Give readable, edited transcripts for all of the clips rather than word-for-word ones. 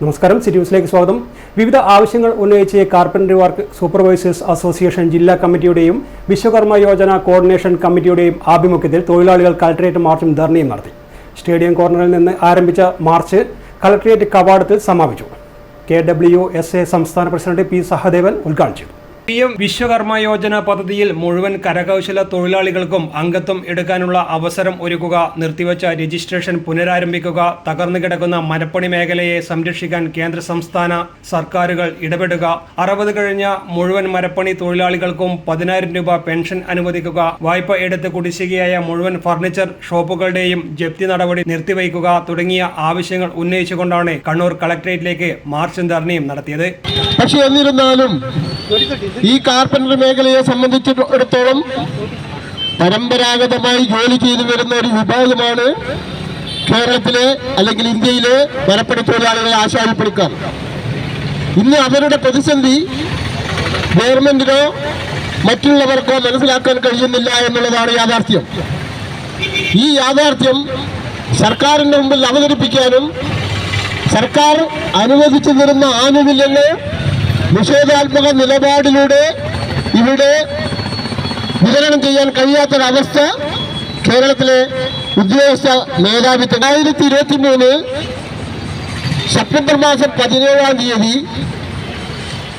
നമസ്കാരം, സിറ്റി ന്യൂസിലേക്ക് സ്വാഗതം. വിവിധ ആവശ്യങ്ങൾ ഉന്നയിച്ച് കാർപ്പൻട്രി വർക്ക് സൂപ്പർവൈസേഴ്സ് അസോസിയേഷൻ ജില്ലാ കമ്മിറ്റിയുടെയും വിശ്വകർമ്മ യോജന കോർഡിനേഷൻ കമ്മിറ്റിയുടെയും ആഭിമുഖ്യത്തിൽ തൊഴിലാളികൾ കളക്ടറേറ്റ് മാർച്ചും ധർണയും നടത്തി. സ്റ്റേഡിയം കോർണറിൽ നിന്ന് ആരംഭിച്ച മാർച്ച് കളക്ടറേറ്റ് കവാടത്തിൽ സമാപിച്ചു. KWSA സംസ്ഥാന പ്രസിഡന്റ് P. സഹദേവൻ ഉദ്ഘാടനം ചെയ്തു. PM വിശ്വകർമ്മ യോജന പദ്ധതിയിൽ മുഴുവൻ കരകൗശല തൊഴിലാളികൾക്കും അംഗത്വം എടുക്കാനുള്ള അവസരം ഒരുക്കുക, നിർത്തിവച്ച രജിസ്ട്രേഷൻ പുനരാരംഭിക്കുക, തകർന്നു കിടക്കുന്ന മരപ്പണി മേഖലയെ സംരക്ഷിക്കാൻ കേന്ദ്ര സംസ്ഥാന സർക്കാരുകൾ ഇടപെടുക, 60 കഴിഞ്ഞ മുഴുവൻ മരപ്പണി തൊഴിലാളികൾക്കും 10,000 രൂപ പെൻഷൻ അനുവദിക്കുക, വായ്പ എടുത്ത് കുടിശ്ശികയായ മുഴുവൻ ഫർണിച്ചർ ഷോപ്പുകളുടെയും ജപ്തി നടപടി നിർത്തിവയ്ക്കുക തുടങ്ങിയ ആവശ്യങ്ങൾ ഉന്നയിച്ചുകൊണ്ടാണ് കണ്ണൂർ കളക്ടറേറ്റിലേക്ക് മാർച്ചും ധർണയും നടത്തിയത്. പക്ഷേ എന്നിരുന്നാലും ഈ കാർപ്പൻട്രി മേഖലയെ സംബന്ധിച്ചിടത്തോളം പരമ്പരാഗതമായി ജോലി ചെയ്തു വരുന്ന ഒരു വിഭാഗമാണ് കേരളത്തിലെ അല്ലെങ്കിൽ ഇന്ത്യയിലെ മരപ്പണി തൊഴിലാളികളെ ആശാരിപ്പണിക്കാർ. ഇന്ന് അവരുടെ പ്രതിസന്ധി ഗവൺമെന്റിനോ മറ്റുള്ളവർക്കോ മനസ്സിലാക്കാൻ കഴിയുന്നില്ല എന്നുള്ളതാണ് യാഥാർത്ഥ്യം. ഈ യാഥാർത്ഥ്യം സർക്കാരിന്റെ മുമ്പിൽ അവതരിപ്പിക്കാനും സർക്കാർ അനുവദിച്ചു തരുന്ന ആനുകൂല്യങ്ങൾ നിഷേധാത്മക നിലപാടിലൂടെ ഇവിടെ വിതരണം ചെയ്യാൻ കഴിയാത്തൊരവസ്ഥ കേരളത്തിലെ ഉദ്യോഗസ്ഥ മേധാവിത്വം. 2023 സെപ്റ്റംബർ മാസം 17-ാം തീയതി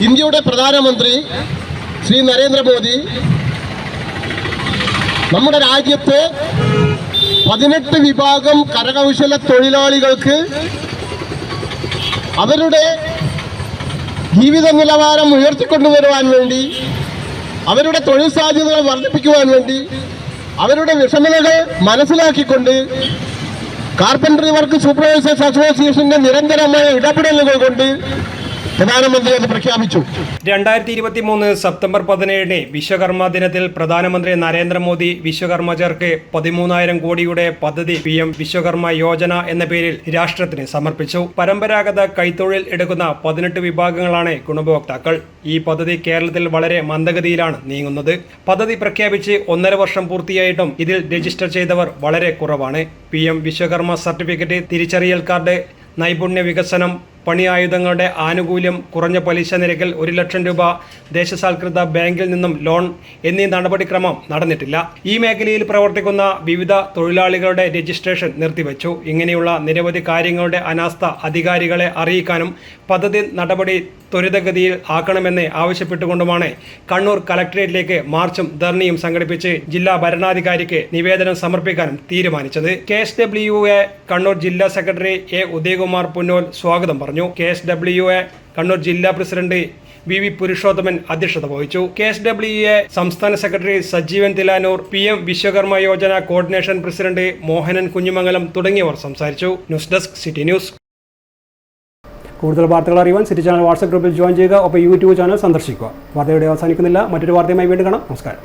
ഇന്ത്യയുടെ പ്രധാനമന്ത്രി ശ്രീ നരേന്ദ്രമോദി നമ്മുടെ രാജ്യത്തെ 18 വിഭാഗം കരകൗശല തൊഴിലാളികൾക്ക് അവരുടെ ജീവിത നിലവാരം ഉയർത്തിക്കൊണ്ടുവരുവാൻ വേണ്ടി, അവരുടെ തൊഴിൽ സാധ്യതകൾ വർദ്ധിപ്പിക്കുവാൻ വേണ്ടി, അവരുടെ വിഷമതകൾ മനസ്സിലാക്കിക്കൊണ്ട് കാർപ്പൻട്രി വർക്ക് സൂപ്പർവൈസേഴ്സ് അസോസിയേഷന്റെ നിരന്തരമായ ഇടപെടലുകൾ കൊണ്ട് പ്രധാനമന്ത്രി അത് പ്രഖ്യാപിച്ചു. 2023 സെപ്റ്റംബർ 17 വിശ്വകർമ്മ ദിനത്തിൽ പ്രധാനമന്ത്രി നരേന്ദ്രമോദി വിശ്വകർമ്മജർക്ക് 13,000 കോടിയുടെ പദ്ധതി PM വിശ്വകർമ്മ യോജന എന്ന പേരിൽ രാഷ്ട്രത്തിന് സമർപ്പിച്ചു. പരമ്പരാഗത കൈത്തൊഴിൽ എടുക്കുന്ന 18 വിഭാഗങ്ങളാണ് ഗുണഭോക്താക്കൾ. ഈ പദ്ധതി കേരളത്തിൽ വളരെ മന്ദഗതിയിലാണ് നീങ്ങുന്നത്. പദ്ധതി പ്രഖ്യാപിച്ച് 1.5 വർഷം പൂർത്തിയായിട്ടും ഇതിൽ രജിസ്റ്റർ ചെയ്തവർ വളരെ കുറവാണ്. PM വിശ്വകർമ്മ സർട്ടിഫിക്കറ്റ്, തിരിച്ചറിയൽ കാർഡ്, നൈപുണ്യ വികസനം, പണി ആയുധങ്ങളുടെ ആനുകൂല്യം, കുറഞ്ഞ പലിശ നിരക്കിൽ 1 ലക്ഷം രൂപ ദേശസാൽകൃത ബാങ്കിൽ നിന്നും ലോൺ എന്നീ നടപടിക്രമം നടന്നിട്ടില്ല. ഈ മേഖലയിൽ പ്രവർത്തിക്കുന്ന വിവിധ തൊഴിലാളികളുടെ രജിസ്ട്രേഷൻ നിർത്തിവെച്ചു. ഇങ്ങനെയുള്ള നിരവധി കാര്യങ്ങളുടെ അനാസ്ഥ അധികാരികളെ അറിയിക്കാനും പദ്ധതി നടപടി ത്വരിതഗതിയിൽ ആക്കണമെന്ന് ആവശ്യപ്പെട്ടുകൊണ്ടുമാണ് കണ്ണൂർ കളക്ടറേറ്റിലേക്ക് മാർച്ചും ധർണയും സംഘടിപ്പിച്ച് ജില്ലാ ഭരണാധികാരിക്ക് നിവേദനം സമർപ്പിക്കാനും തീരുമാനിച്ചത്. KSWA കണ്ണൂർ ജില്ലാ സെക്രട്ടറി A. ഉദയകുമാർ പുന്നോൽ സ്വാഗതം പറഞ്ഞു. KSWA കണ്ണൂർ ജില്ലാ പ്രസിഡന്റ് VV പുരുഷോത്തമൻ അധ്യക്ഷത വഹിച്ചു. KSWA സംസ്ഥാന secretary Sajeevan Thilanur, PM Vishwakarma Yojana coordination president Mohanan Kunjumangalam തുടങ്ങിയവർ സംസാരിച്ചു. News desk, city news. കൂടുതൽ വാർത്തകൾ അറിയുവാൻ സിറ്റി ചാനൽ വാട്സ്ആപ്പ് ഗ്രൂപ്പിൽ ജോയിൻ ചെയ്യുക. ഒപ്പം YouTube ചാനൽ സന്ദർശിക്കുക. വാർത്തയുടെ അവസാനിക്കുന്നില്ല. മറ്റൊരു വാർത്തയുമായി വീണ്ടും കാണാം. നമസ്കാരം.